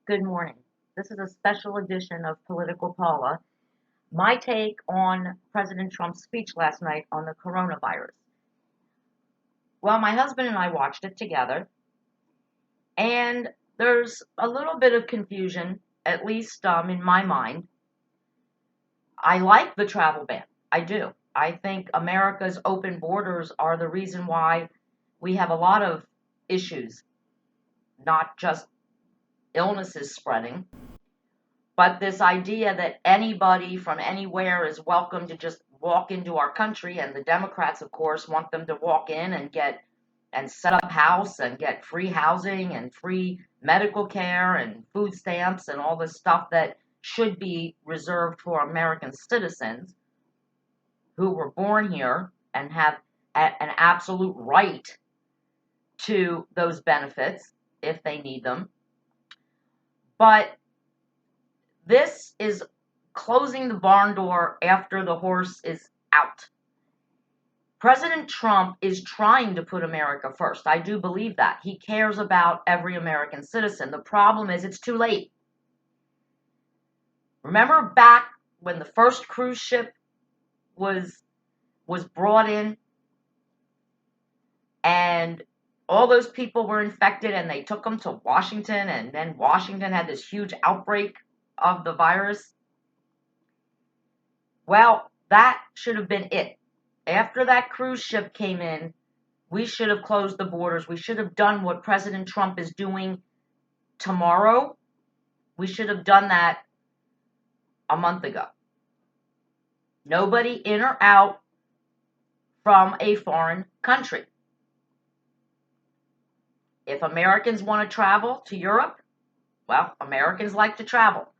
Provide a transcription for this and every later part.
Good morning. This is a special edition of Political Paula. My take on President Trump's speech last night on the coronavirus. Well, my husband and I watched it together, and there's a little bit of confusion, at least in my mind. I like the travel ban. I do. I think America's open borders are the reason why we have a lot of issues, not just illnesses spreading. But this idea that anybody from anywhere is welcome to just walk into our country, and the Democrats, of course, want them to walk in and get and set up house and get free housing and free medical care and food stamps and all this stuff that should be reserved for American citizens who were born here and have an absolute right to those benefits if they need them. But this is closing the barn door after the horse is out. President Trump is trying to put America first. I do believe that. He cares about every American citizen. The problem is it's too late. Remember back when the first cruise ship was brought in and all those people were infected and they took them to Washington, and then Washington had this huge outbreak of the virus? Well, that should have been it. After that cruise ship came in, we should have closed the borders. We should have done what President Trump is doing tomorrow. We should have done that a month ago. Nobody in or out from a foreign country. If Americans want to travel to Europe, well, Americans like to travel,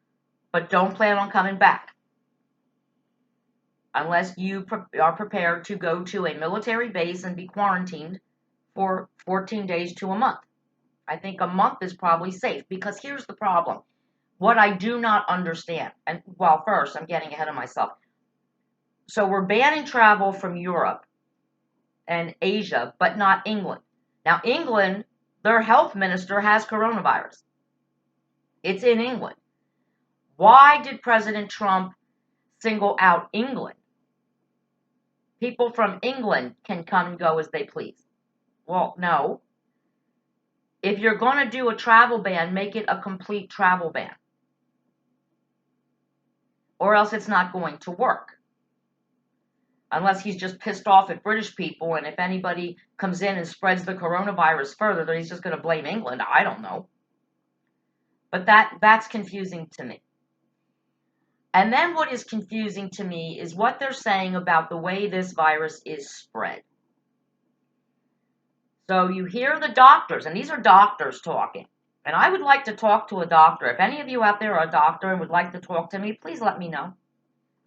but don't plan on coming back unless you are prepared to go to a military base and be quarantined for 14 days to a month. I think a month is probably safe, because here's the problem. What I do not understand, and well, first, I'm getting ahead of myself. So we're banning travel from Europe and Asia, but not England. Now, England, their health minister has coronavirus. It's in England. Why did President Trump single out England? People from England can come and go as they please. Well, no. If you're going to do a travel ban, make it a complete travel ban, or else it's not going to work. Unless he's just pissed off at British people, and if anybody comes in and spreads the coronavirus further, then he's just going to blame England. I don't know. But that's confusing to me. And then what is confusing to me is what they're saying about the way this virus is spread. So you hear the doctors, and these are doctors talking. And I would like to talk to a doctor. If any of you out there are a doctor and would like to talk to me, please let me know.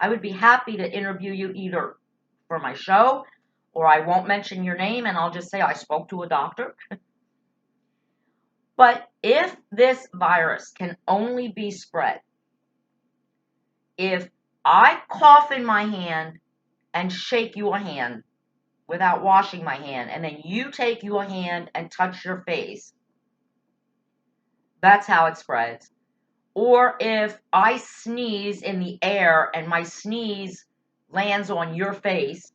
I would be happy to interview you either for my show, or I won't mention your name and I'll just say I spoke to a doctor. But if this virus can only be spread if I cough in my hand and shake your hand without washing my hand, and then you take your hand and touch your face, that's how it spreads. Or if I sneeze in the air and my sneeze lands on your face,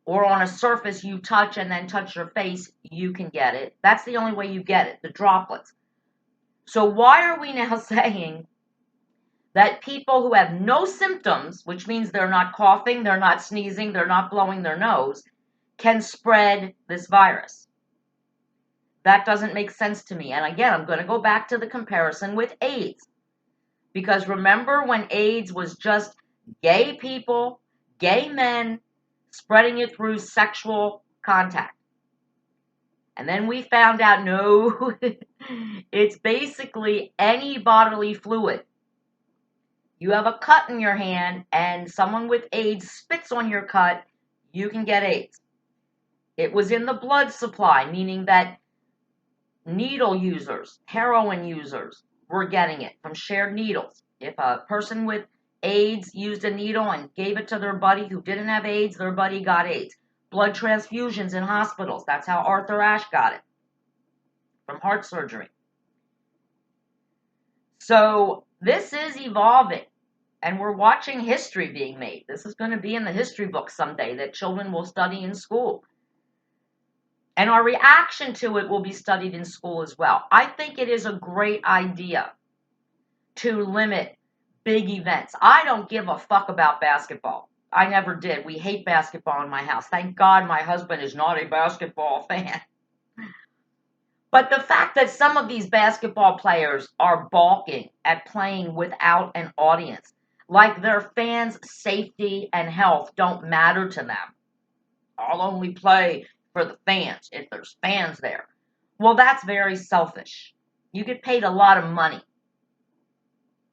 or on a surface you touch and then touch your face, you can get it. That's the only way you get it, the droplets. So why are we now saying that people who have no symptoms, which means they're not coughing, they're not sneezing, they're not blowing their nose, can spread this virus? That doesn't make sense to me. And again, I'm going to go back to the comparison with AIDS. Because remember when AIDS was just gay people, gay men, spreading it through sexual contact? And then we found out, no, it's basically any bodily fluid. You have a cut in your hand and someone with AIDS spits on your cut, you can get AIDS. It was in the blood supply, meaning that needle users, heroin users were getting it from shared needles. If a person with AIDS used a needle and gave it to their buddy who didn't have AIDS, their buddy got AIDS. Blood transfusions in hospitals. That's how Arthur Ashe got it, from heart surgery. So this is evolving, and we're watching history being made. This is going to be in the history books someday that children will study in school. And our reaction to it will be studied in school as well. I think it is a great idea to limit big events. I don't give a fuck about basketball. I never did. We hate basketball in my house. Thank God my husband is not a basketball fan. But the fact that some of these basketball players are balking at playing without an audience, like their fans' safety and health don't matter to them. I'll only play for the fans if there's fans there. Well, that's very selfish. You get paid a lot of money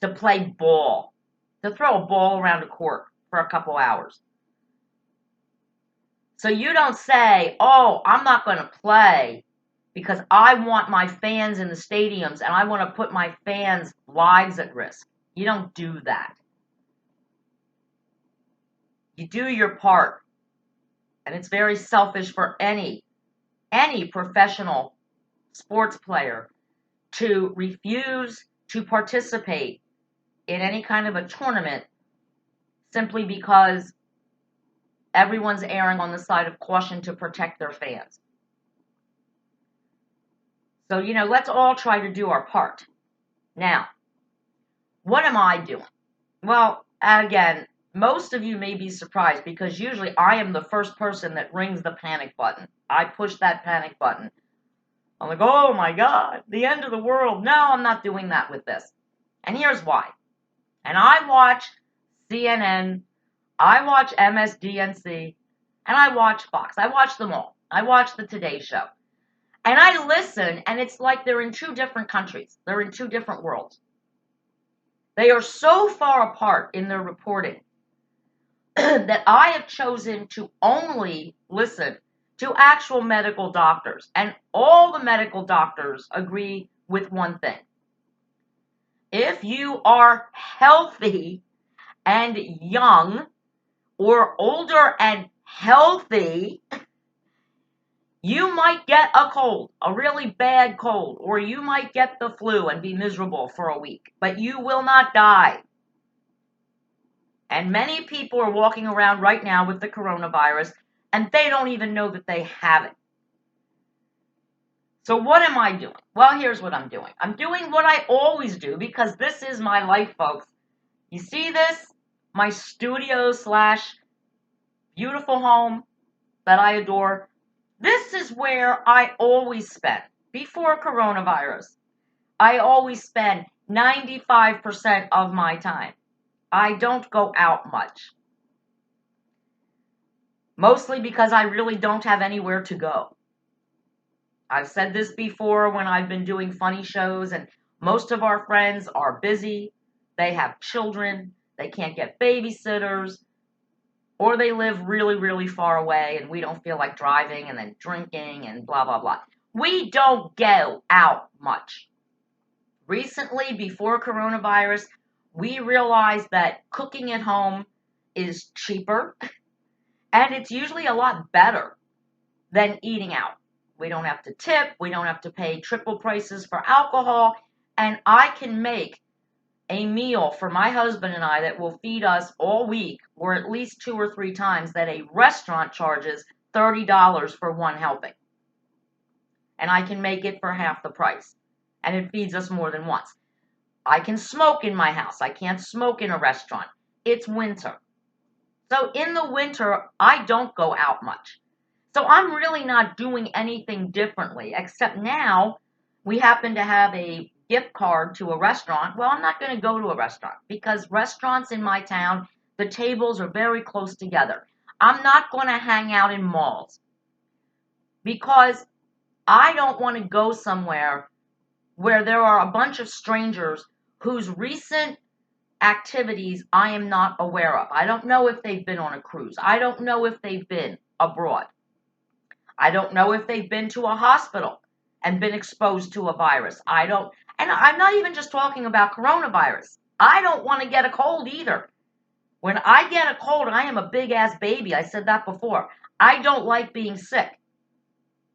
to play ball, to throw a ball around a court for a couple hours. So you don't say, oh, I'm not going to play because I want my fans in the stadiums and I want to put my fans' lives at risk. You don't do that. You do your part. And it's very selfish for any professional sports player to refuse to participate in any kind of a tournament simply because everyone's erring on the side of caution to protect their fans. So, let's all try to do our part. Now, what am I doing? Well, again, most of you may be surprised because usually I am the first person that rings the panic button. I push that panic button. I'm like, oh my God, the end of the world. No, I'm not doing that with this. And here's why. And I watch CNN, I watch MSDNC, and I watch Fox. I watch them all. I watch the Today Show. And I listen, and it's like they're in two different countries. They're in two different worlds. They are so far apart in their reporting that I have chosen to only listen to actual medical doctors. And all the medical doctors agree with one thing. If you are healthy and young, or older and healthy, you might get a cold, a really bad cold, or you might get the flu and be miserable for a week, but you will not die. And many people are walking around right now with the coronavirus, and they don't even know that they have it. So what am I doing? Well, here's what I'm doing. I'm doing what I always do because this is my life, folks. You see this? My studio / beautiful home that I adore. This is where I always spend, before coronavirus, I always spend 95% of my time. I don't go out much. Mostly because I really don't have anywhere to go. I've said this before when I've been doing funny shows, and most of our friends are busy. They have children. They can't get babysitters. Or they live really, really far away and we don't feel like driving and then drinking and blah, blah, blah. We don't go out much. Recently, before coronavirus, we realized that cooking at home is cheaper and it's usually a lot better than eating out. We don't have to tip. We don't have to pay triple prices for alcohol. And I can make a meal for my husband and I that will feed us all week, or at least 2 or 3 times, that a restaurant charges $30 for one helping. And I can make it for half the price. And it feeds us more than once. I can smoke in my house. I can't smoke in a restaurant. It's winter. So in the winter, I don't go out much. So I'm really not doing anything differently, except now we happen to have a gift card to a restaurant. Well, I'm not going to go to a restaurant because restaurants in my town, the tables are very close together. I'm not going to hang out in malls because I don't want to go somewhere where there are a bunch of strangers whose recent activities I am not aware of. I don't know if they've been on a cruise. I don't know if they've been abroad. I don't know if they've been to a hospital and been exposed to a virus. And I'm not even just talking about coronavirus. I don't want to get a cold either. When I get a cold, I am a big ass baby. I said that before. I don't like being sick.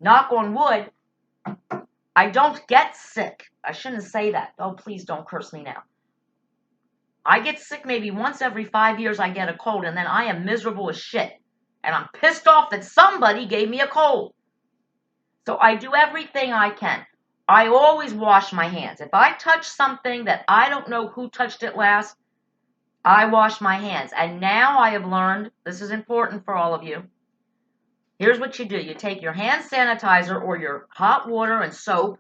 Knock on wood, I don't get sick. I shouldn't say that. Oh, please don't curse me now. I get sick maybe once every 5 years. I get a cold, and then I am miserable as shit. And I'm pissed off that somebody gave me a cold. So I do everything I can. I always wash my hands. If I touch something that I don't know who touched it last, I wash my hands. And now I have learned, this is important for all of you. Here's what you do. You take your hand sanitizer or your hot water and soap.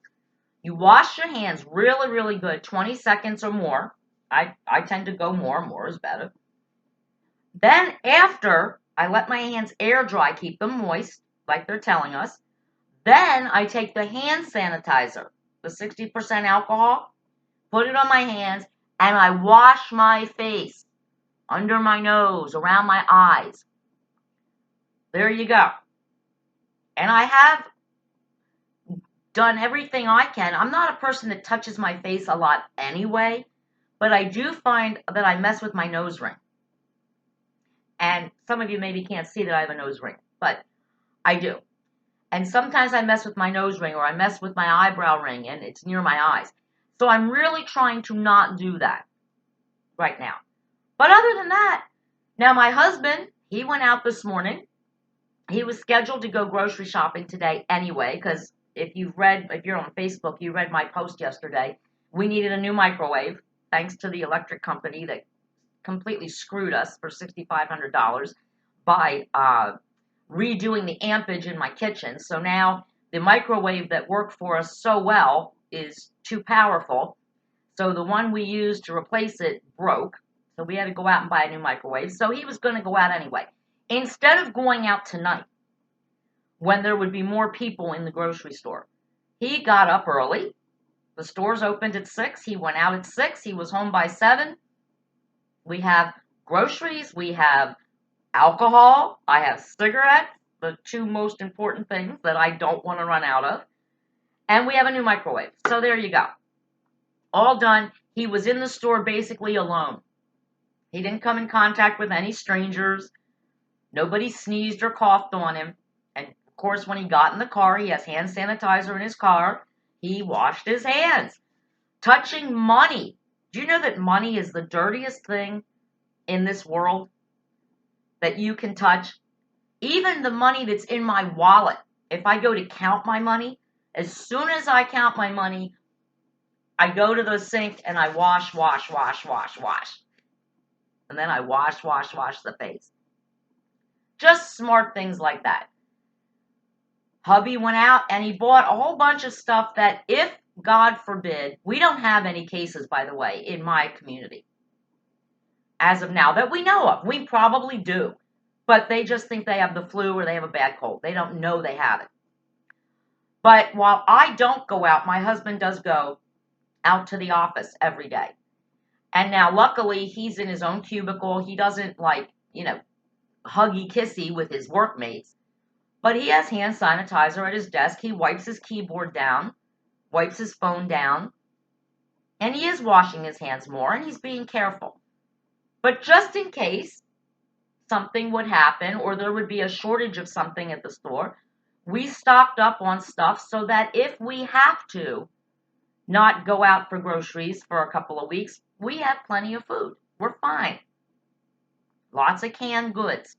You wash your hands really, really good, 20 seconds or more. I tend to go more. More is better. Then after, I let my hands air dry, keep them moist, like they're telling us. Then I take the hand sanitizer, the 60% alcohol, put it on my hands, and I wash my face, under my nose, around my eyes. There you go. And I have done everything I can. I'm not a person that touches my face a lot anyway, but I do find that I mess with my nose ring. And some of you maybe can't see that I have a nose ring, but I do. And sometimes I mess with my nose ring or I mess with my eyebrow ring and it's near my eyes. So I'm really trying to not do that right now. But other than that, now my husband, he went out this morning. He was scheduled to go grocery shopping today anyway, because if you're on Facebook, you read my post yesterday. We needed a new microwave, thanks to the electric company that completely screwed us for $6,500 by redoing the ampage in my kitchen. So now the microwave that worked for us so well is too powerful. So the one we used to replace it broke. So we had to go out and buy a new microwave. So he was going to go out anyway. Instead of going out tonight, when there would be more people in the grocery store, he got up early. The stores opened at 6. He went out at 6. He was home by 7. We have groceries. We have alcohol. I have cigarettes, the two most important things that I don't want to run out of. And we have a new microwave. So there you go. All done. He was in the store basically alone. He didn't come in contact with any strangers. Nobody sneezed or coughed on him. And of course, when he got in the car, he has hand sanitizer in his car. He washed his hands. Touching money. Do you know that money is the dirtiest thing in this world that you can touch? Even the money that's in my wallet. If I go to count my money, as soon as I count my money, I go to the sink and I wash. And then I wash the face. Just smart things like that. Hubby went out and he bought a whole bunch of stuff that if, God forbid, we don't have any cases, by the way, in my community. As of now, that we know of. We probably do. But they just think they have the flu or they have a bad cold. They don't know they have it. But while I don't go out, my husband does go out to the office every day. And now, luckily, he's in his own cubicle. He doesn't huggy kissy with his workmates. But he has hand sanitizer at his desk. He wipes his keyboard down, wipes his phone down, and he is washing his hands more, and he's being careful. But just in case something would happen or there would be a shortage of something at the store, we stocked up on stuff so that if we have to not go out for groceries for a couple of weeks, we have plenty of food. We're fine. Lots of canned goods.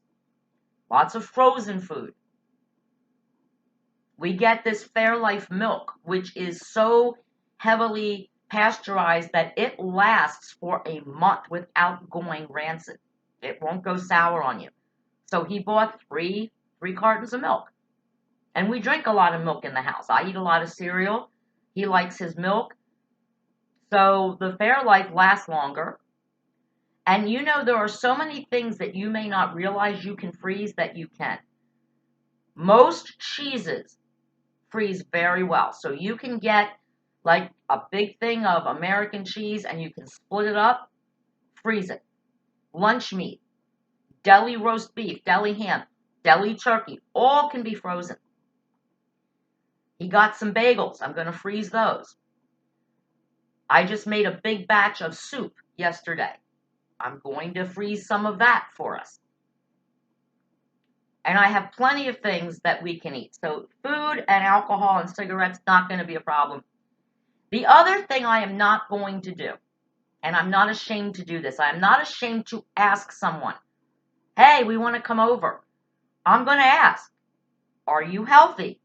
Lots of frozen food. We get this Fairlife milk, which is so heavily pasteurized that it lasts for a month without going rancid. It won't go sour on you. So he bought three cartons of milk. And we drink a lot of milk in the house. I eat a lot of cereal. He likes his milk. So the Fairlife lasts longer. And there are so many things that you may not realize you can freeze that you can. Most cheeses freeze very well. So you can get like a big thing of American cheese and you can split it up, freeze it. Lunch meat, deli roast beef, deli ham, deli turkey, all can be frozen. He got some bagels. I'm going to freeze those. I just made a big batch of soup yesterday. I'm going to freeze some of that for us. And I have plenty of things that we can eat. So food and alcohol and cigarettes, not going to be a problem. The other thing I am not going to do, and I'm not ashamed to do this, I am not ashamed to ask someone, hey, we want to come over. I'm going to ask, are you healthy?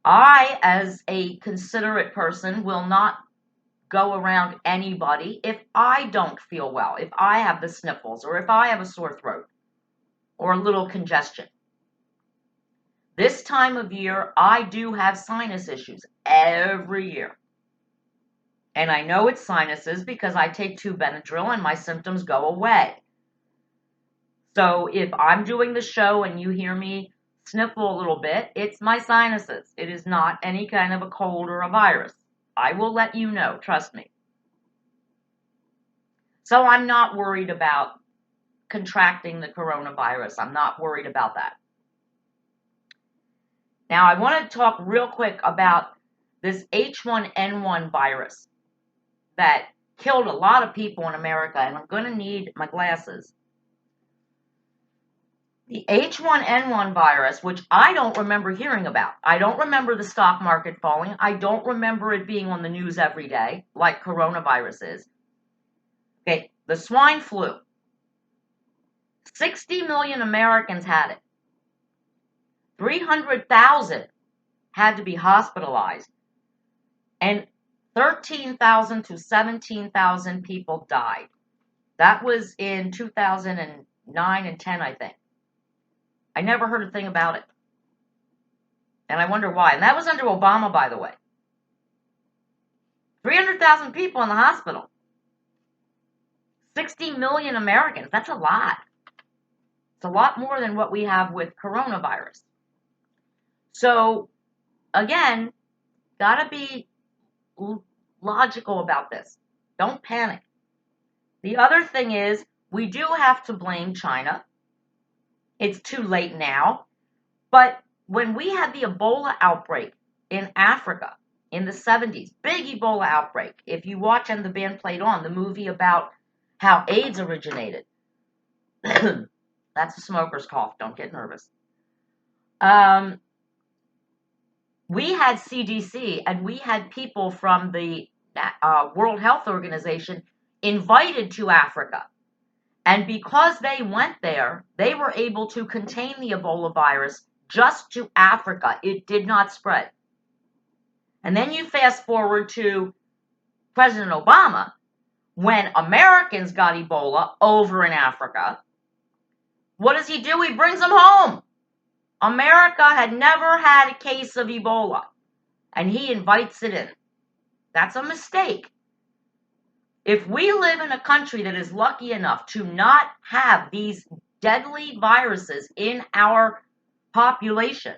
I, as a considerate person, will not go around anybody if I don't feel well, if I have the sniffles, or if I have a sore throat, or a little congestion. This time of year, I do have sinus issues every year. And I know it's sinuses because I take 2 Benadryl and my symptoms go away. So if I'm doing the show and you hear me sniffle a little bit, it's my sinuses. It is not any kind of a cold or a virus. I will let you know, trust me. So I'm not worried about contracting the coronavirus. I'm not worried about that. Now, I want to talk real quick about this H1N1 virus that killed a lot of people in America, and I'm going to need my glasses. The H1N1 virus, which I don't remember hearing about. I don't remember the stock market falling. I don't remember it being on the news every day, like coronavirus is. Okay, the swine flu. 60 million Americans had it. 300,000 had to be hospitalized. And 13,000 to 17,000 people died. That was in 2009 and 10, I think. I never heard a thing about it. And I wonder why. And that was under Obama, by the way. 300,000 people in the hospital. 60 million Americans. That's a lot. It's a lot more than what we have with coronavirus. So, again, gotta be logical about this. Don't panic. The other thing is, we do have to blame China. It's too late now. But when we had the Ebola outbreak in Africa in the 70s, big Ebola outbreak, if you watch And the Band Played On, the movie about how AIDS originated. That's a smoker's cough. Don't get nervous. We had CDC and we had people from the World Health Organization invited to Africa. And because they went there, they were able to contain the Ebola virus just to Africa. It did not spread. And then you fast forward to President Obama, when Americans got Ebola over in Africa. What does he do? He brings them home. America had never had a case of Ebola, and he invites it in. That's a mistake. If we live in a country that is lucky enough to not have these deadly viruses in our population,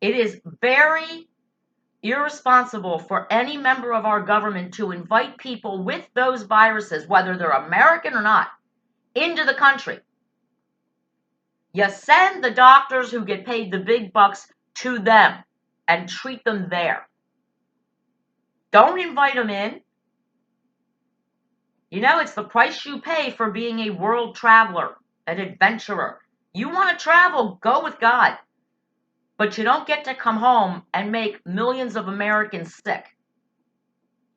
it is very irresponsible for any member of our government to invite people with those viruses, whether they're American or not, into the country. You send the doctors who get paid the big bucks to them and treat them there. Don't invite them in. You know, it's the price you pay for being a world traveler, an adventurer. You want to travel, go with God. But you don't get to come home and make millions of Americans sick.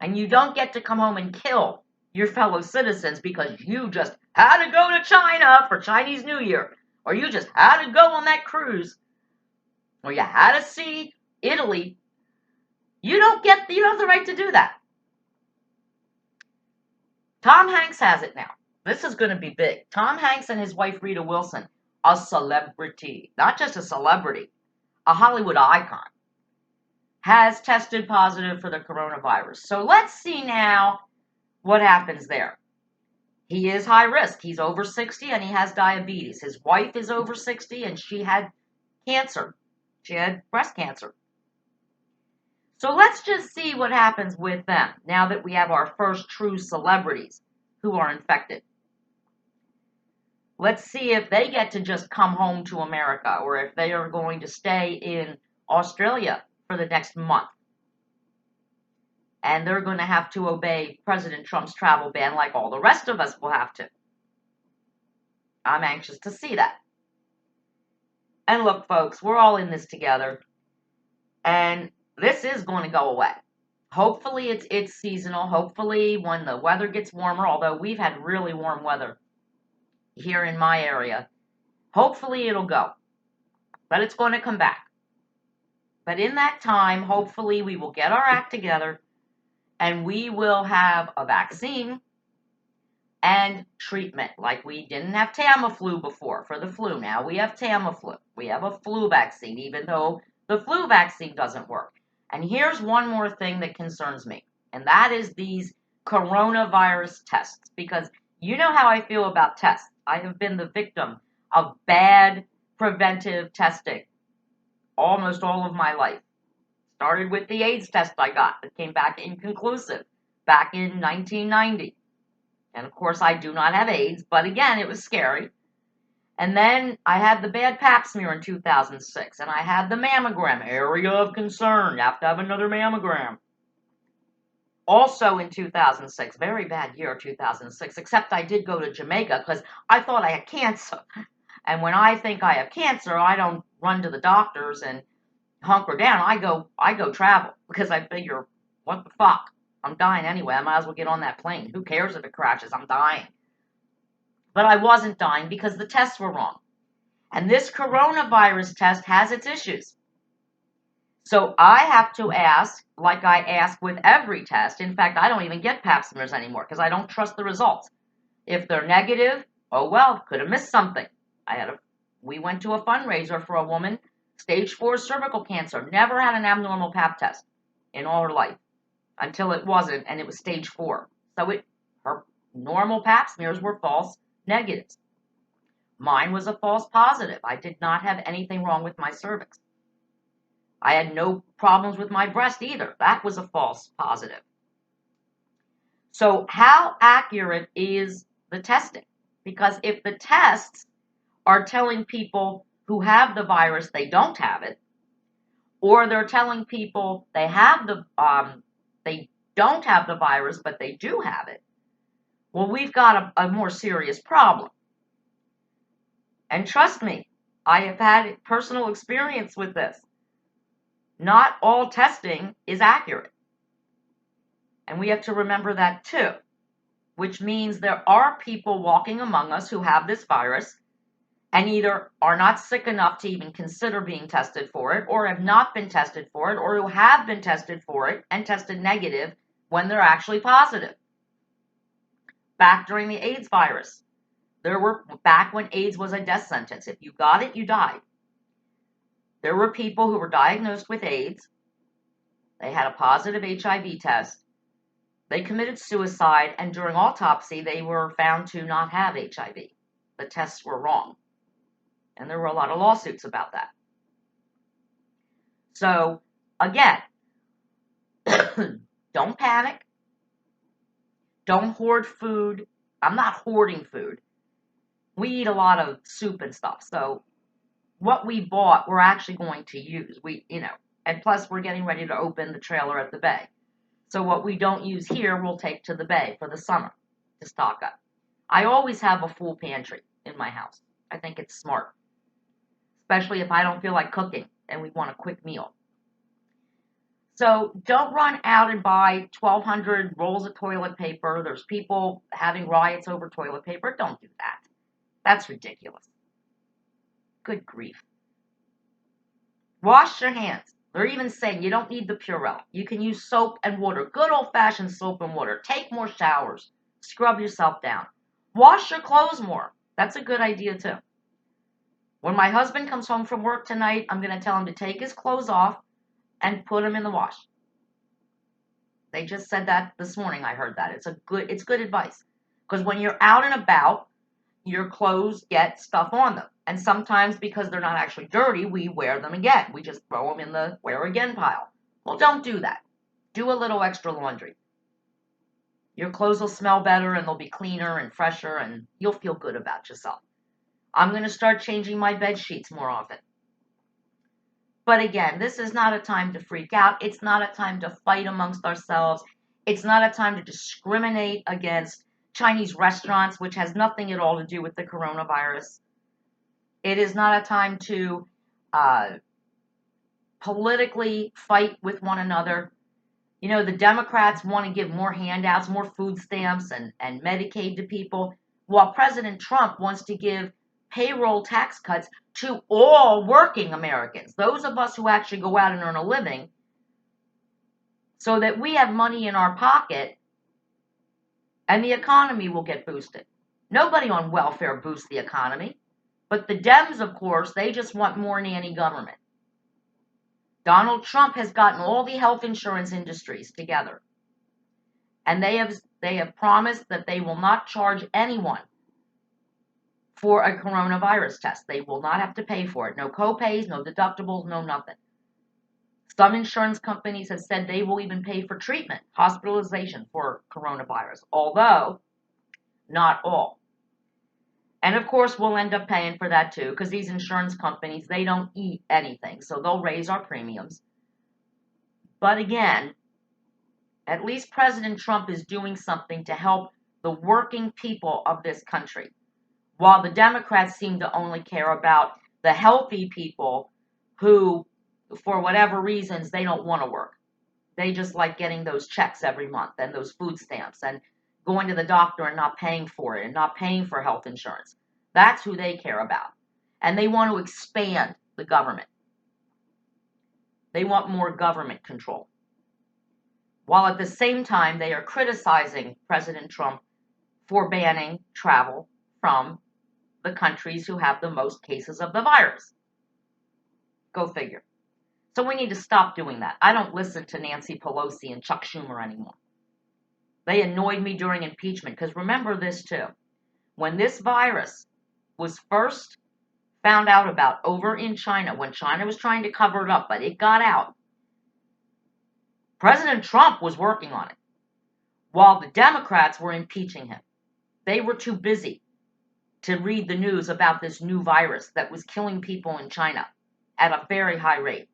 And you don't get to come home and kill your fellow citizens because you just had to go to China for Chinese New Year. Or you just had to go on that cruise. Or you had to see Italy. You don't have the right to do that. Tom Hanks has it now. This is going to be big. Tom Hanks and his wife Rita Wilson, a celebrity, not just a celebrity, a Hollywood icon, has tested positive for the coronavirus. So let's see now what happens there. He is high risk. He's over 60 and he has diabetes. His wife is over 60 and she had cancer. She had breast cancer. So let's just see what happens with them now that we have our first true celebrities who are infected. Let's see if they get to just come home to America or if they are going to stay in Australia for the next month. And they're going to have to obey President Trump's travel ban like all the rest of us will have to. I'm anxious to see that. And look, folks, we're all in this together, and this is going to go away. Hopefully it's seasonal. Hopefully when the weather gets warmer, although we've had really warm weather here in my area, hopefully it'll go. But it's going to come back. But in that time, hopefully we will get our act together and we will have a vaccine and treatment. Like we didn't have Tamiflu before for the flu. Now we have Tamiflu. We have a flu vaccine, even though the flu vaccine doesn't work. And here's one more thing that concerns me, and that is these coronavirus tests. Because you know how I feel about tests. I have been the victim of bad preventive testing almost all of my life. Started with the AIDS test I got that came back inconclusive back in 1990. And of course, I do not have AIDS, but again, it was scary. And then I had the bad pap smear in 2006, and I had the mammogram, area of concern. You have to have another mammogram. Also in 2006, very bad year, 2006, except I did go to Jamaica because I thought I had cancer. And when I think I have cancer, I don't run to the doctors and hunker down. I go travel because I figure, what the fuck? I'm dying anyway. I might as well get on that plane. Who cares if it crashes? I'm dying. But I wasn't dying because the tests were wrong. And this coronavirus test has its issues. So I have to ask, like I ask with every test. In fact, I don't even get pap smears anymore because I don't trust the results. If they're negative, oh well, could have missed something. We went to a fundraiser for a woman, stage 4 cervical cancer, never had an abnormal pap test in all her life until it wasn't, and it was stage 4. So her normal pap smears were false negatives. Mine was a false positive. I did not have anything wrong with my cervix. I had no problems with my breast either. That was a false positive. So how accurate is the testing? Because if the tests are telling people who have the virus they don't have it, or they're telling people they don't have the virus but they do have it, well, we've got a more serious problem. And trust me, I have had personal experience with this. Not all testing is accurate. And we have to remember that too, which means there are people walking among us who have this virus and either are not sick enough to even consider being tested for it, or have not been tested for it, or who have been tested for it and tested negative when they're actually positive. Back during the AIDS virus, back when AIDS was a death sentence. If you got it, you died. There were people who were diagnosed with AIDS. They had a positive HIV test. They committed suicide, and during autopsy, they were found to not have HIV. The tests were wrong. And there were a lot of lawsuits about that. So, again, don't panic. Don't hoard food. I'm not hoarding food. We eat a lot of soup and stuff. So, what we bought, we're actually going to use. And plus we're getting ready to open the trailer at the bay. So what we don't use here, we'll take to the bay for the summer to stock up. I always have a full pantry in my house. I think it's smart, especially if I don't feel like cooking and we want a quick meal. So don't run out and buy 1,200 rolls of toilet paper. There's people having riots over toilet paper. Don't do that. That's ridiculous. Good grief. Wash your hands. They're even saying you don't need the Purell. You can use soap and water. Good old-fashioned soap and water. Take more showers. Scrub yourself down. Wash your clothes more. That's a good idea, too. When my husband comes home from work tonight, I'm going to tell him to take his clothes off and put them in the wash. They just said that this morning. I heard that. It's good advice. Because when you're out and about, your clothes get stuff on them. And sometimes because they're not actually dirty, we wear them again. We just throw them in the wear again pile. Well, don't do that. Do a little extra laundry. Your clothes will smell better and they'll be cleaner and fresher and you'll feel good about yourself. I'm going to start changing my bed sheets more often. But again, this is not a time to freak out. It's not a time to fight amongst ourselves. It's not a time to discriminate against Chinese restaurants, which has nothing at all to do with the coronavirus. It is not a time to politically fight with one another. You know, the Democrats want to give more handouts, more food stamps and Medicaid to people, while President Trump wants to give payroll tax cuts to all working Americans, those of us who actually go out and earn a living, so that we have money in our pocket and the economy will get boosted. Nobody on welfare boosts the economy, but the Dems, of course, they just want more nanny government. Donald Trump has gotten all the health insurance industries together, and they have promised that they will not charge anyone for a coronavirus test. They will not have to pay for it. No co-pays, no deductibles, no nothing. Some insurance companies have said they will even pay for treatment, hospitalization for coronavirus, although not all. And of course, we'll end up paying for that too, because these insurance companies, they don't eat anything, so they'll raise our premiums. But again, at least President Trump is doing something to help the working people of this country, while the Democrats seem to only care about the healthy people who, for whatever reasons, they don't want to work. They just like getting those checks every month and those food stamps and going to the doctor and not paying for it and not paying for health insurance. That's who they care about. And they want to expand the government. They want more government control. While at the same time, they are criticizing President Trump for banning travel from the countries who have the most cases of the virus. Go figure. So we need to stop doing that. I don't listen to Nancy Pelosi and Chuck Schumer anymore. They annoyed me during impeachment, because remember this too. When this virus was first found out about over in China, when China was trying to cover it up, but it got out, President Trump was working on it, while the Democrats were impeaching him. They were too busy to read the news about this new virus that was killing people in China at a very high rate.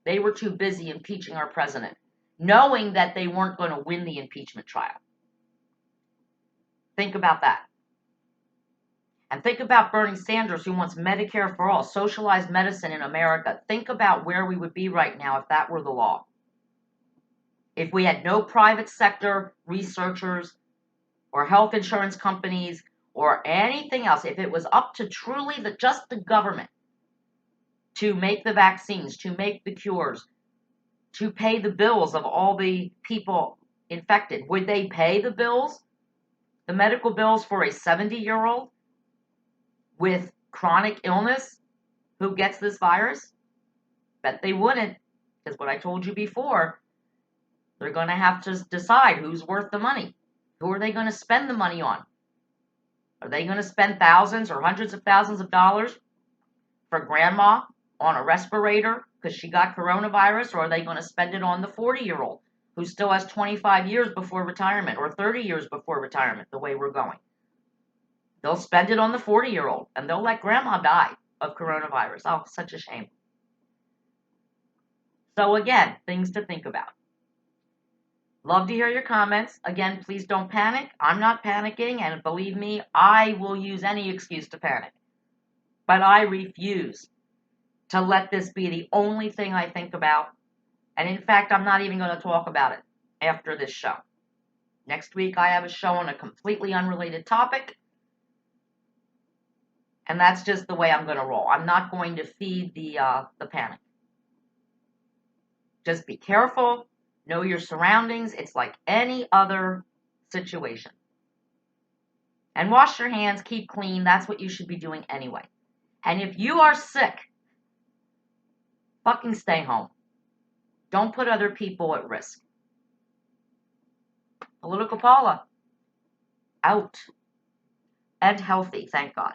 They were too busy impeaching our president, knowing that they weren't going to win the impeachment trial. Think about that. And think about Bernie Sanders, who wants Medicare for all, socialized medicine in America. Think about where we would be right now if that were the law. If we had no private sector researchers or health insurance companies or anything else, if it was up to truly just the government to make the vaccines, to make the cures, to pay the bills of all the people infected, would they pay the bills, the medical bills for a 70-year-old with chronic illness who gets this virus? Bet they wouldn't, because what I told you before, they're going to have to decide who's worth the money. Who are they going to spend the money on? Are they going to spend thousands or hundreds of thousands of dollars for grandma on a respirator because she got coronavirus, or are they going to spend it on the 40-year-old who still has 25 years before retirement or 30 years before retirement, the way we're going? They'll spend it on the 40-year-old, and they'll let grandma die of coronavirus. Oh, such a shame. So again, things to think about. Love to hear your comments. Again, please don't panic. I'm not panicking, and believe me, I will use any excuse to panic. But I refuse to let this be the only thing I think about. And in fact, I'm not even going to talk about it after this show. Next week, I have a show on a completely unrelated topic. And that's just the way I'm going to roll. I'm not going to feed the panic. Just be careful. Know your surroundings. It's like any other situation. And wash your hands. Keep clean. That's what you should be doing anyway. And if you are sick, fucking stay home. Don't put other people at risk. Political Paula. Out. And healthy, thank God.